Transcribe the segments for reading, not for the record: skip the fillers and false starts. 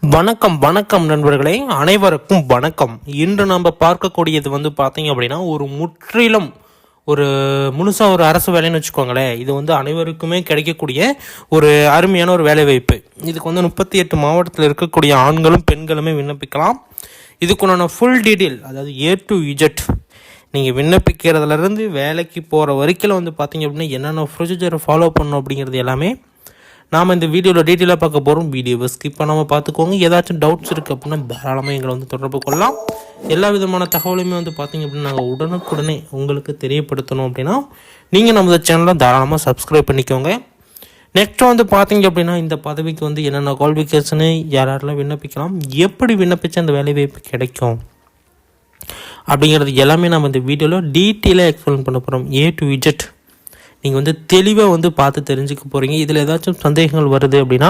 வணக்கம் வணக்கம் நண்பர்களே, அனைவருக்கும் வணக்கம். இன்று நம்ம பார்க்கக்கூடியது பார்த்தீங்க அப்படின்னா ஒரு முற்றிலும் முழுசாக ஒரு அரசு வேலைன்னு வச்சுக்கோங்களேன். இது அனைவருக்குமே கிடைக்கக்கூடிய ஒரு அருமையான ஒரு வேலை வாய்ப்பு. இதுக்கு 38 மாவட்டத்தில் இருக்கக்கூடிய ஆண்களும் பெண்களுமே விண்ணப்பிக்கலாம். இதுக்குண்டான ஃபுல் டீட்டெயில், அதாவது A to Z, நீங்கள் விண்ணப்பிக்கிறதுலேருந்து வேலைக்கு போகிற வரைக்கும் பார்த்தீங்க அப்படின்னா என்னென்ன ப்ரொசீஜரை ஃபாலோ பண்ணணும் அப்படிங்கிறது எல்லாமே நாம் இந்த வீடியோவில் டீட்டெயிலாக பார்க்க போகிறோம். வீடியோவை ஸ்கிப் பண்ணாமல் பார்த்துக்கோங்க. ஏதாச்சும் டவுட்ஸ் இருக்குது அப்படின்னா தாராளமாக எங்களை தொடர்பு கொள்ளலாம். எல்லா விதமான தகவலையுமே பார்த்தீங்க அப்படின்னா நாங்கள் உடனுக்குடனே உங்களுக்கு தெரியப்படுத்தணும் அப்படின்னா நீங்கள் நம்ம சேனலை தாராளமாக சப்ஸ்கிரைப் பண்ணிக்கோங்க. நெக்ஸ்ட் பார்த்தீங்க அப்படின்னா இந்த பதவிக்கு என்னென்ன குவாலிஃபிகேஷனு, யாரெல்லாம் விண்ணப்பிக்கலாம், எப்படி விண்ணப்பிச்சு அந்த வேலைவாய்ப்பு கிடைக்கும் அப்படிங்கிறது எல்லாமே நம்ம இந்த வீடியோவில் டீட்டெயிலாக எக்ஸ்பிளைன் பண்ண போகிறோம். A to Z நீங்கள் தெளிவாக பார்த்து தெரிஞ்சுக்க போகிறீங்க. இதில் ஏதாச்சும் சந்தேகங்கள் வருது அப்படின்னா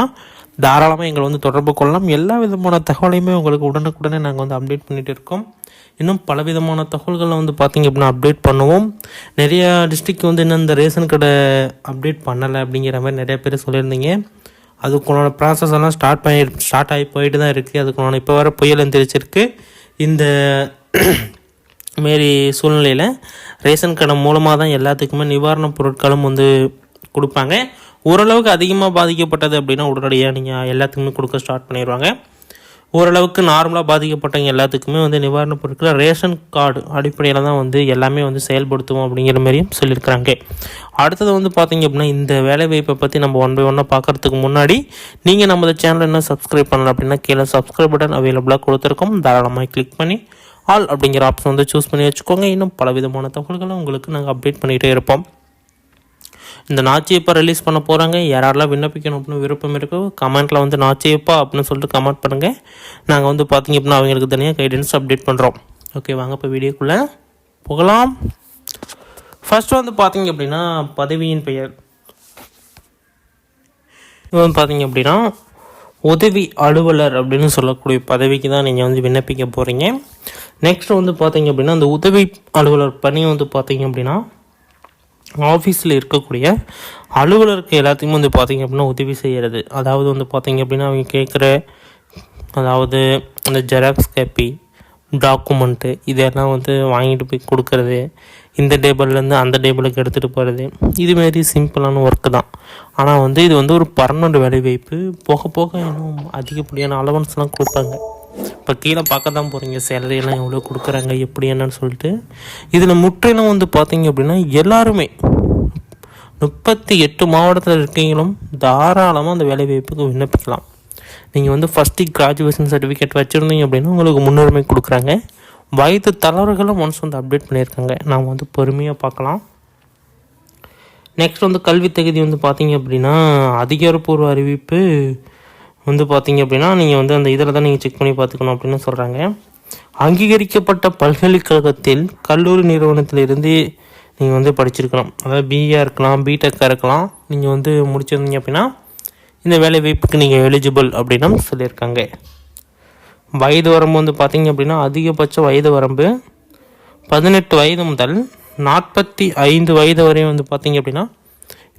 தாராளமாக எங்களை தொடர்பு கொள்ளலாம். எல்லா விதமான தகவலையுமே உங்களுக்கு உடனுக்குடனே நாங்கள் அப்டேட் பண்ணிகிட்டு இருக்கோம். இன்னும் பல விதமான தகவல்களை பார்த்தீங்க அப்படின்னா அப்டேட் பண்ணுவோம். நிறையா டிஸ்ட்ரிக்ட் இன்னும் இந்த ரேஷன் கடை அப்டேட் பண்ணலை அப்படிங்கிற மாதிரி நிறைய பேர் சொல்லியிருந்தீங்க. அதுக்குண்டான ப்ராசஸ் எல்லாம் ஸ்டார்ட் ஆகி போயிட்டு தான் இருக்குது. அதுக்குண்டான இப்போ வர புயல் எந்திரிச்சிருக்கு. இந்த மாரி சூழ்நிலையில் ரேஷன் கடை மூலமாக தான் எல்லாத்துக்குமே நிவாரணப் பொருட்களும் கொடுப்பாங்க. ஓரளவுக்கு அதிகமாக பாதிக்கப்பட்டது அப்படின்னா உடனடியாக நீங்கள் எல்லாத்துக்குமே கொடுக்க ஸ்டார்ட் பண்ணிடுவாங்க. ஓரளவுக்கு நார்மலாக பாதிக்கப்பட்டவங்க எல்லாத்துக்குமே நிவாரணப் பொருட்கள் ரேஷன் கார்டு அடிப்படையில் தான் எல்லாமே செயல்படுத்துவோம் அப்படிங்கிற மாதிரியும் சொல்லியிருக்கிறாங்க. அடுத்தது பார்த்தீங்க அப்படின்னா இந்த வேலைவாய்ப்பை பற்றி நம்ம ஒன் பை ஒன்னாக பார்க்குறதுக்கு முன்னாடி நீங்கள் நம்ம சேனலை என்ன சப்ஸ்கிரைப் பண்ணலாம் அப்படின்னா கீழே சப்ஸ்கிரைப் பட்டன் அவைலபிளாக கொடுத்துருக்கோம். தாராளமாக கிளிக் பண்ணி ஆல் அப்படிங்கிற ஆப்ஷன் சூஸ் பண்ணி வச்சுக்கோங்க. இன்னும் பல விதமான தகவல்களை உங்களுக்கு நாங்கள் அப்டேட் பண்ணிகிட்டே இருப்போம். இந்த நாச்சியப்பா ரிலீஸ் பண்ண போகிறாங்க. யாரெல்லாம் விண்ணப்பிக்கணும் அப்படின்னு விருப்பம் இருக்கோ கமெண்ட்டில் நாச்சியப்பா அப்படின்னு சொல்லிட்டு கமெண்ட் பண்ணுங்கள். நாங்கள் பார்த்தீங்க அப்படின்னா அவங்களுக்கு தனியாக கைடன்ஸ் அப்டேட் பண்ணுறோம். ஓகே, வாங்க இப்போ வீடியோக்குள்ளே போகலாம். ஃபர்ஸ்ட் பார்த்தீங்க அப்படின்னா பதவியின் பெயர் பார்த்தீங்க அப்படின்னா உதவி அலுவலர் அப்படின்னு சொல்லக்கூடிய பதவிக்கு தான் நீங்கள் விண்ணப்பிக்க போகிறீங்க. நெக்ஸ்ட் பார்த்தீங்க அப்படின்னா அந்த உதவி அலுவலர் பணி பார்த்தீங்க அப்படின்னா ஆஃபீஸில் இருக்கக்கூடிய அலுவலருக்கு எல்லாத்தையும் பார்த்தீங்க அப்படின்னா உதவி செய்கிறது. அதாவது பார்த்தீங்க அப்படின்னா அவங்க கேட்குற, அதாவது அந்த ஜெராக்ஸ் காப்பி, டாக்குமெண்ட்டு இதெல்லாம் வாங்கிட்டு போய் கொடுக்கறது, இந்த டேபிள்லேருந்து அந்த டேபிளுக்கு எடுத்துகிட்டு போகிறது, இதுமாரி சிம்பிளான ஒர்க்கு தான். ஆனால் இது ஒரு பர்மனெண்ட் வேலைவாய்ப்பு. போக போக இன்னும் அதிகப்படியான அலவன்ஸ்லாம் கொடுப்பாங்க. இப்போ கீழே பார்க்க தான் போகிறீங்க சேலரியெல்லாம் எவ்வளோ கொடுக்குறாங்க எப்படி என்னன்னு சொல்லிட்டு. இதில் முற்றிலும் பார்த்தீங்க அப்படின்னா எல்லாருமே 38 மாவட்டத்தில் இருக்கீங்களும் தாராளமாக அந்த வேலைவாய்ப்புக்கு விண்ணப்பிக்கலாம். நீங்கள் ஃபஸ்ட்டு கிராஜுவேஷன் சர்டிஃபிகேட் வச்சுருந்தீங்க அப்படின்னா உங்களுக்கு முன்னுரிமை கொடுக்குறாங்க. வயது தளர்வுகளும் ஒன்ஸ் அப்டேட் பண்ணியிருக்காங்க. நாம் பொறுமையாக பார்க்கலாம். நெக்ஸ்ட் கல்வி தகுதி பார்த்தீங்க அப்படின்னா அதிகாரப்பூர்வ அறிவிப்பு பார்த்தீங்க அப்படின்னா நீங்கள் அந்த இதில் தான் நீங்கள் செக் பண்ணி பார்த்துக்கணும் அப்படின்னு சொல்கிறாங்க. அங்கீகரிக்கப்பட்ட பல்கலைக்கழகத்தில் கல்லூரி நிறுவனத்திலிருந்து நீங்கள் படிச்சிருக்கணும். அதாவது பிஏ இருக்கலாம், பிடெக்காக இருக்கலாம். நீங்கள் முடிச்சிருந்தீங்க அப்படின்னா இந்த வேலை வாய்ப்புக்கு நீங்கள் எலிஜிபிள் அப்படின்னு சொல்லியிருக்காங்க. வயது வரம்பு பார்த்தீங்க அப்படின்னா அதிகபட்ச வயது வரம்பு 18 வயது முதல் 45 வயது வரையும் பார்த்தீங்க அப்படின்னா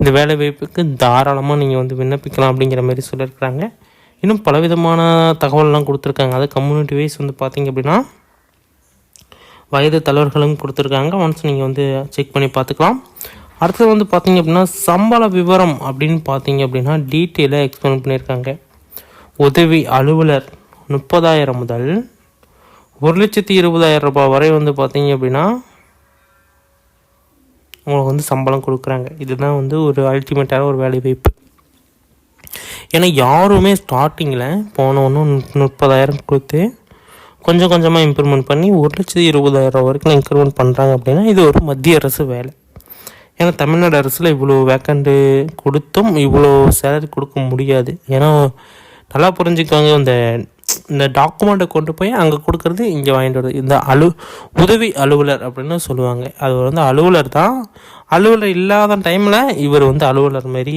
இந்த வேலை வாய்ப்புக்கு தாராளமாக நீங்கள் விண்ணப்பிக்கலாம் அப்படிங்கிற மாதிரி சொல்லியிருக்கிறாங்க. இன்னும் பலவிதமான தகவல்லாம் கொடுத்துருக்காங்க. அது கம்யூனிட்டி வைஸ் பார்த்தீங்க அப்படின்னா வயது தளர்வுகளும் கொடுத்துருக்காங்க. ஒன்ஸ் நீங்கள் செக் பண்ணி பார்த்துக்கலாம். அடுத்தது பார்த்தீங்க அப்படின்னா சம்பள விவரம் அப்படின்னு பார்த்தீங்க அப்படின்னா டீட்டெயிலாக எக்ஸ்பிளைன் பண்ணியிருக்காங்க. உதவி அலுவலர் 30,000 முதல் 1,20,000 ரூபாய் வரை பார்த்தீங்க அப்படின்னா உங்களுக்கு சம்பளம் கொடுக்குறாங்க. இதுதான் ஒரு அல்டிமேட்டான ஒரு வேலை வாய்ப்பு. ஏன்னா யாருமே ஸ்டார்டிங்கில் போனவொன்னும் 30,000 கொடுத்து கொஞ்சம் கொஞ்சமாக இம்ப்ரூவ்மெண்ட் பண்ணி 1,20,000 வரைக்கும் இன்க்ரிமெண்ட் பண்ணுறாங்க அப்படின்னா இது ஒரு மத்திய அரசு வேலை. ஏன்னா தமிழ்நாடு அரசில் இவ்வளோ வேக்கண்ட்டு கொடுத்தும் இவ்வளோ சேலரி கொடுக்க முடியாது. ஏன்னா நல்லா புரிஞ்சுக்கோங்க, இந்த டாக்குமெண்ட்டை கொண்டு போய் அங்கே கொடுக்குறது இங்கே வாங்கிட்டு வருது. இந்த உதவி அலுவலர் அப்படின்னு சொல்லுவாங்க. அது அலுவலர் தான். அலுவலர் இல்லாத டைமில் இவர் அலுவலர் மாரி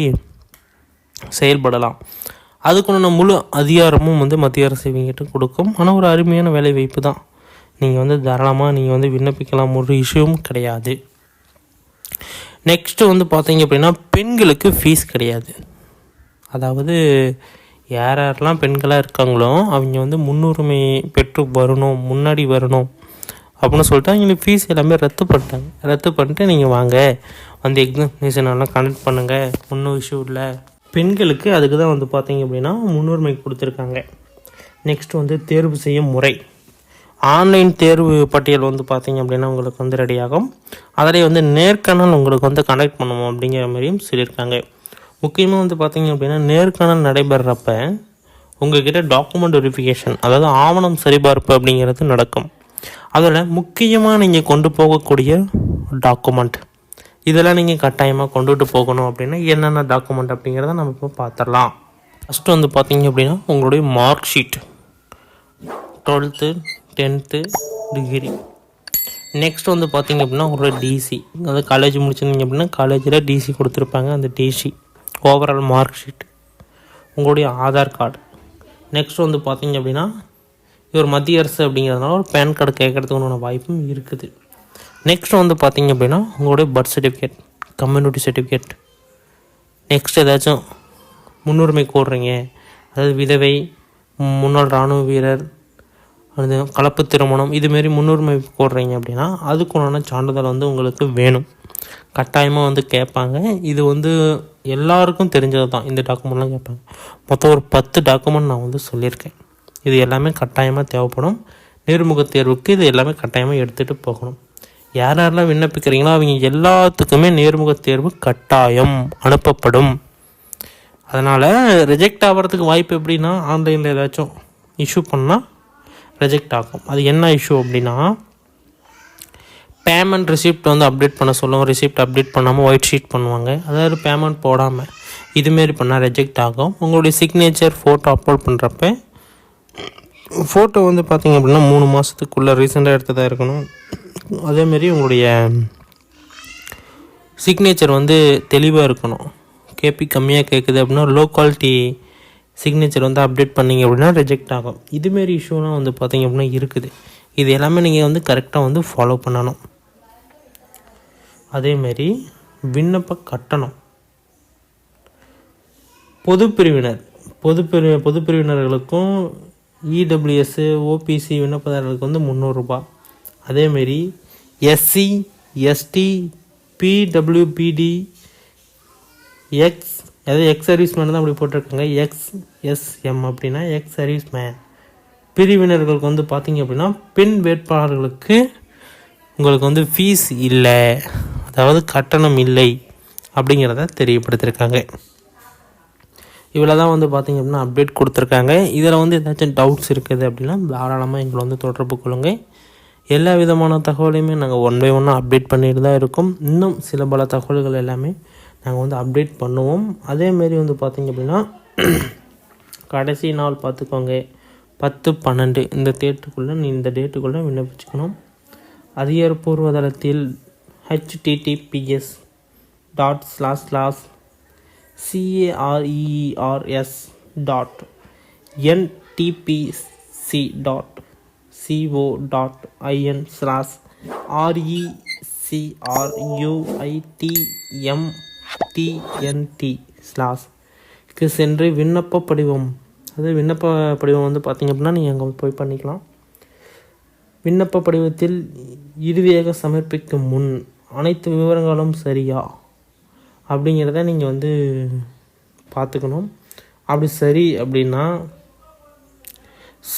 செயல்படலாம். அதுக்குன்னு முழு அதிகாரமும் மத்திய அரசு இவங்கிட்ட கொடுக்கும். ஆனால் ஒரு அருமையான வேலை வாய்ப்பு தான். நீங்கள் தாராளமாக நீங்கள் விண்ணப்பிக்கலாம், ஒரு இஷ்யூவும் கிடையாது. நெக்ஸ்ட்டு பார்த்தீங்க அப்படின்னா பெண்களுக்கு ஃபீஸ் கிடையாது. அதாவது யார் யாரெல்லாம் பெண்களாக இருக்காங்களோ அவங்க வந்து முன்னுரிமை பெற்று வரணும், முன்னாடி வரணும் அப்படின்னு சொல்லிட்டு அவங்களுக்கு ஃபீஸ் எல்லாமே ரத்து பண்ணிட்டு நீங்கள் வாங்க வந்து எக்ஸாமினேஷன் எல்லாம் கண்டக்ட் பண்ணுங்கள், ஒன்றும் இஷ்யூ இல்லை. பெண்களுக்கு அதுக்கு தான் வந்து பார்த்திங்க அப்படின்னா முன்னுரிமை கொடுத்துருக்காங்க. நெக்ஸ்ட் வந்து தேர்வு செய்யும் முறை. ஆன்லைன் தேர்வு பட்டியல் வந்து பார்த்திங்க அப்படின்னா உங்களுக்கு வந்து ரெடியாகும். அதிலே வந்து நேர்காணல் உங்களுக்கு வந்து கண்டக்ட் பண்ணுவோம் அப்படிங்கிற மாதிரியும் சொல்லியிருக்காங்க. முக்கியமாக வந்து பார்த்திங்க அப்படின்னா நேர்காணல் நடைபெறப்ப உங்கள்கிட்ட டாக்குமெண்ட் வெரிஃபிகேஷன், அதாவது ஆவணம் சரிபார்ப்பு அப்படிங்கிறது நடக்கும். அதில் முக்கியமாக நீங்கள் கொண்டு போகக்கூடிய டாக்குமெண்ட் இதெல்லாம் நீங்கள் கட்டாயமாக கொண்டுட்டு போகணும். அப்படின்னா என்னென்ன டாக்குமெண்ட் அப்படிங்கிறத நம்ம இப்போ பார்த்துடலாம். ஃபஸ்ட்டு வந்து பார்த்திங்க அப்படின்னா உங்களுடைய mark sheet, 12th 10th degree. Next வந்து பார்த்திங்க அப்படின்னா உங்களோட டிசி, அதாவது காலேஜ் முடிச்சிருந்தீங்க அப்படின்னா காலேஜில் டிசி கொடுத்துருப்பாங்க, அந்த டிசி ஓவரால் மார்க் ஷீட், உங்களுடைய ஆதார் கார்டு. நெக்ஸ்ட் வந்து பார்த்திங்க அப்படின்னா இது ஒரு மத்திய அரசு அப்படிங்கிறதுனால ஒரு பேன் கார்டு கேட்கறதுக்கான வாய்ப்பும் இருக்குது. நெக்ஸ்ட் வந்து பார்த்திங்க அப்படின்னா உங்களுடைய birth certificate, community certificate. Next ஏதாச்சும் முன்னுரிமை கோடுறீங்க, அதாவது விதவை, முன்னாள் இராணுவ வீரர், அது கலப்பு திருமணம், இதுமாரி முன்னுரிமை கோடுறீங்க அப்படின்னா அதுக்குண்டான சான்றிதழ் வந்து உங்களுக்கு வேணும், கட்டாயமாக வந்து கேட்பாங்க. இது வந்து எல்லாருக்கும் தெரிஞ்சது தான், இந்த டாக்குமெண்ட்லாம் கேட்பாங்க. மொத்தம் ஒரு 10 டாக்குமெண்ட் நான் வந்து சொல்லியிருக்கேன். இது எல்லாமே கட்டாயமாக தேவைப்படும். நேர்முக தேர்வுக்கு இது எல்லாமே கட்டாயமாக எடுத்துகிட்டு போகணும். யார் யாரெல்லாம் விண்ணப்பிக்கிறீங்களோ அவங்க எல்லாத்துக்குமே நேர்முக தேர்வு கட்டாயம் அனுப்பப்படும். அதனால் ரிஜெக்ட் ஆகிறதுக்கு வாய்ப்பு எப்படின்னா, ஆன்லைனில் ஏதாச்சும் இஷ்யூ பண்ணால் ரிஜெக்ட் ஆகும். அது என்ன இஷ்யூ அப்படின்னா, பேமெண்ட் ரிசிப்ட் வந்து அப்டேட் பண்ண சொல்லுவோம், ரிசிப்ட் அப்டேட் பண்ணாமல் ஒயிட் ஷீட் பண்ணுவாங்க, அதாவது பேமெண்ட் போடாமல் இதுமாரி பண்ணால் ரிஜெக்ட் ஆகும். உங்களுடைய சிக்னேச்சர் ஃபோட்டோ அப்லோட் பண்ணுறப்ப ஃபோட்டோ வந்து பார்த்திங்க அப்படின்னா 3 மாதத்துக்குள்ளே ரீசெண்டாக எடுத்ததாக இருக்கணும். அதேமாரி உங்களுடைய சிக்னேச்சர் வந்து தெளிவாக இருக்கணும். கேபி கம்மியாக கேட்குது அப்படின்னா லோ குவாலிட்டி சிக்னேச்சர் வந்து அப்டேட் பண்ணிங்க அப்படின்னா ரிஜெக்ட் ஆகும். இதுமாரி இஷ்யூலாம் வந்து பார்த்திங்க அப்படின்னா இருக்குது. இது எல்லாமே நீங்கள் வந்து கரெக்டாக வந்து ஃபாலோ பண்ணணும். அதேமாரி விண்ணப்ப கட்டணம், பொது பிரிவினர்களுக்கும் இடபிள்யூஎஸ் ஓபிசி விண்ணப்பதாரர்களுக்கு வந்து 300 ரூபா. அதேமாரி SC ST PWBD ex serviceman தான் அப்படி போட்டிருக்காங்க. எக்ஸ்எஸ்எம் அப்படின்னா எக்ஸ் சர்வீஸ்மேன் பிரிவினர்களுக்கு வந்து பார்த்திங்க அப்படின்னா பெண் வேட்பாளர்களுக்கு உங்களுக்கு வந்து ஃபீஸ் இல்லை, அதாவது கட்டணம் இல்லை அப்படிங்கிறத தெரியப்படுத்தியிருக்காங்க. இவ்வளோ தான் வந்து பார்த்திங்க அப்படின்னா அப்டேட் கொடுத்துருக்காங்க. இதில் வந்து ஏதாச்சும் டவுட்ஸ் இருக்குது அப்படின்னா தாராளமாக எங்களை வந்து தொடர்பு கொள்ளுங்கள். எல்லா விதமான தகவலையுமே நாங்கள் ஒன் பை ஒன்னாக அப்டேட் பண்ணிட்டு தான் இருக்கோம். இன்னும் சில பல தகவல்கள் எல்லாமே நாங்கள் வந்து அப்டேட் பண்ணுவோம். அதேமாரி வந்து பார்த்திங்க அப்படின்னா கடைசி நாள் பார்த்துக்கோங்க, 10/12 இந்த டேட்டுக்குள்ளே விண்ணப்பிச்சுக்கணும். அதிகாரப்பூர்வ தளத்தில் https://cr.co.in/RECRS.IN/RECTMTNT/ சென்று விண்ணப்ப படிவம் வந்து பார்த்திங்க அப்படின்னா நீங்கள் அங்கே போய் பண்ணிக்கலாம். விண்ணப்ப படிவத்தில் இறுதியாக சமர்ப்பிக்கும் முன் அனைத்து விவரங்களும் சரியா அப்படிங்கிறத நீங்கள் வந்து பார்த்துக்கணும். அப்படி சரி அப்படின்னா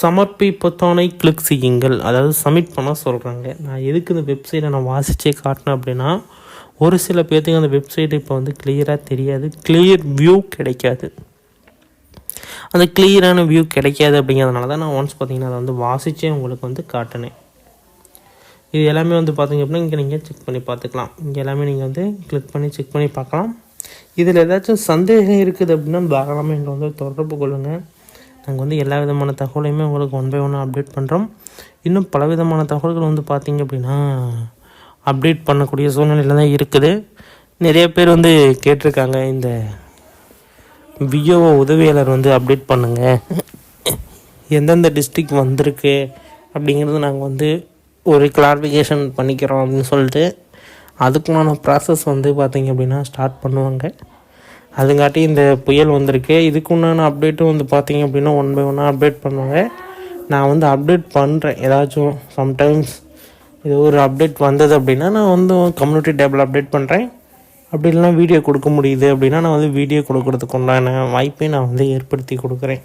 சமர்ப்பிப்பத்தானை கிளிக் செய்யுங்கள், அதாவது சப்மிட் பண்ண சொல்கிறாங்க. நான் எதுக்கு இந்த வெப்சைட்டை நான் வாசித்தே காட்டினேன் அப்படின்னா, ஒரு சில பேர்த்துக்கு அந்த வெப்சைட் இப்போ வந்து கிளியராக தெரியாது, கிளியர் வியூ கிடைக்காது. அந்த கிளியரான வியூ கிடைக்காது அப்படிங்கிறதுனால தான் நான் ஒன்ஸ் பார்த்திங்கன்னா அதை வந்து வாசித்தே உங்களுக்கு வந்து காட்டினேன். இது எல்லாமே வந்து பார்த்திங்க அப்படின்னா இங்கே நீங்கள் செக் பண்ணி பார்த்துக்கலாம். இங்கே எல்லாமே நீங்கள் வந்து கிளிக் பண்ணி செக் பண்ணி பார்க்கலாம். இதில் ஏதாச்சும் சந்தேகம் இருக்குது அப்படின்னா தாராளமாக எங்களை வந்து தொடர்பு கொள்ளுங்கள். நாங்கள் வந்து எல்லா விதமான தகவலையுமே உங்களுக்கு ஒன் பை ஒன்னாக அப்டேட் பண்ணுறோம். இன்னும் பல விதமான தகவல்கள் வந்து பார்த்திங்க அப்படின்னா அப்டேட் பண்ணக்கூடிய சூழ்நிலையில் தான் இருக்குது. நிறைய பேர் வந்து கேட்டிருக்காங்க, இந்த விஓஓ உதவியாளர் வந்து அப்டேட் பண்ணுங்கள், எந்தெந்த டிஸ்ட்ரிக்ட் வந்திருக்கு அப்படிங்கிறது நாங்கள் வந்து ஒரு கிளாரிஃபிகேஷன் பண்ணிக்கிறோம் அப்படின்னு சொல்லிட்டு அதுக்குமான ப்ராசஸ் வந்து பார்த்திங்க அப்படின்னா ஸ்டார்ட் பண்ணுவாங்க. அதுங்காட்டி இந்த புயல் வந்திருக்கு. இதுக்கு உண்டான அப்டேட்டும் வந்து பார்த்திங்க அப்படின்னா 1 by 1 அப்டேட் பண்ணுவாங்க. நான் வந்து அப்டேட் பண்ணுறேன். ஏதாச்சும் சம்டைம்ஸ் இது ஒரு அப்டேட் வந்தது அப்படின்னா நான் வந்து கம்யூனிட்டி டேபிள் அப்டேட் பண்ணுறேன். அப்படி இல்லைனா வீடியோ கொடுக்க முடியுது அப்படின்னா நான் வந்து வீடியோ கொடுக்குறதுக்கு உண்டான வாய்ப்பை நான் வந்து ஏற்படுத்தி கொடுக்குறேன்.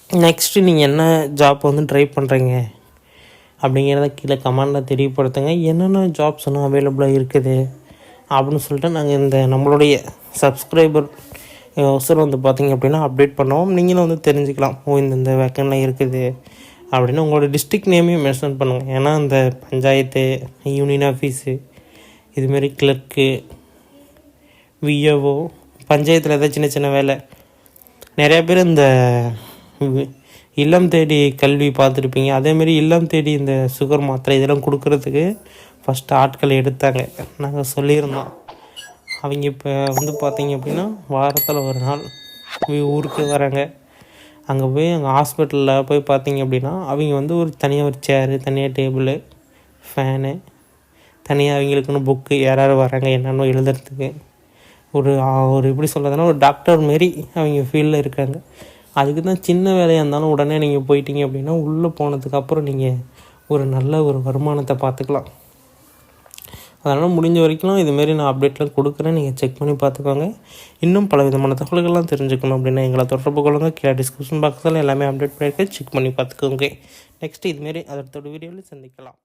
நெக்ஸ்ட்டு நீங்கள் என்ன ஜாப் வந்து ட்ரை பண்ணுறீங்க அப்படிங்கிறத கீழே கமெண்டில் தெரியப்படுத்துங்க. என்னென்ன ஜாப்ஸ் எல்லாம் அவைலபிளாக இருக்குது அப்படின்னு சொல்லிட்டு நாங்கள் இந்த நம்மளுடைய சப்ஸ்கிரைபர் அவசரம் வந்து பார்த்திங்க அப்படின்னா அப்டேட் பண்ணுவோம். நீங்களும் வந்து தெரிஞ்சுக்கலாம், இந்த வேக்கன்லாம் இருக்குது அப்படின்னு. உங்களோட டிஸ்ட்ரிக்ட் நேமையும் மென்ஷன் பண்ணுங்கள். ஏன்னா இந்த பஞ்சாயத்து, யூனியன் ஆஃபீஸு, இதுமாரி கிளர்க்கு, விஏஓ, பஞ்சாயத்தில் ஏதாவது சின்ன சின்ன வேலை, நிறையா பேர் இந்த இல்லம் தேடி கல்வி பார்த்துருப்பீங்க. அதேமாரி இல்லம் தேடி இந்த சுகர் மாத்திரை இதெல்லாம் கொடுக்கறதுக்கு ஃபஸ்ட்டு ஆட்களை எடுத்தாங்க. நாங்கள் சொல்லியிருந்தோம். அவங்க இப்போ வந்து பார்த்திங்க அப்படின்னா வாரத்தில் ஒரு நாள் ஊருக்கு வராங்க. அங்கே போய் அங்கே ஹாஸ்பிட்டலில் போய் பார்த்திங்க அப்படின்னா அவங்க வந்து ஒரு தனியாக ஒரு சேரு, தனியாக டேபிளு, ஃபேனு, தனியாக அவங்களுக்குன்னு புக்கு, யாராவது வராங்க என்னென்னு எழுதுறதுக்கு ஒரு எப்படி சொல்கிறதுனா ஒரு டாக்டர் மாரி அவங்க ஃபீல்டில் இருக்காங்க. அதுக்கு தான் சின்ன வேலையாக இருந்தாலும் உடனே நீங்கள் போயிட்டீங்க அப்படின்னா உள்ளே போனதுக்கப்புறம் நீங்கள் ஒரு நல்ல ஒரு வருமானத்தை பார்த்துக்கலாம். அதனால் முடிஞ்ச வரைக்கும் இதுமாரி நான் அப்டேட்லாம் கொடுக்குறேன். நீங்கள் செக் பண்ணி பார்த்துக்கோங்க. இன்னும் பல விதமான தகவல்கள்லாம் தெரிஞ்சுக்கணும் அப்படின்னா எங்களை தொடர்பு கொள்ளுங்க. கீழே டிஸ்கிரிப்ஷன் பாக்ஸில் எல்லாமே அப்டேட் பண்ணியிருக்கேன், செக் பண்ணி பார்த்துக்கோங்க. நெக்ஸ்ட்டு இதுமாரி அடுத்த வீடியோவில் சந்திக்கலாம்.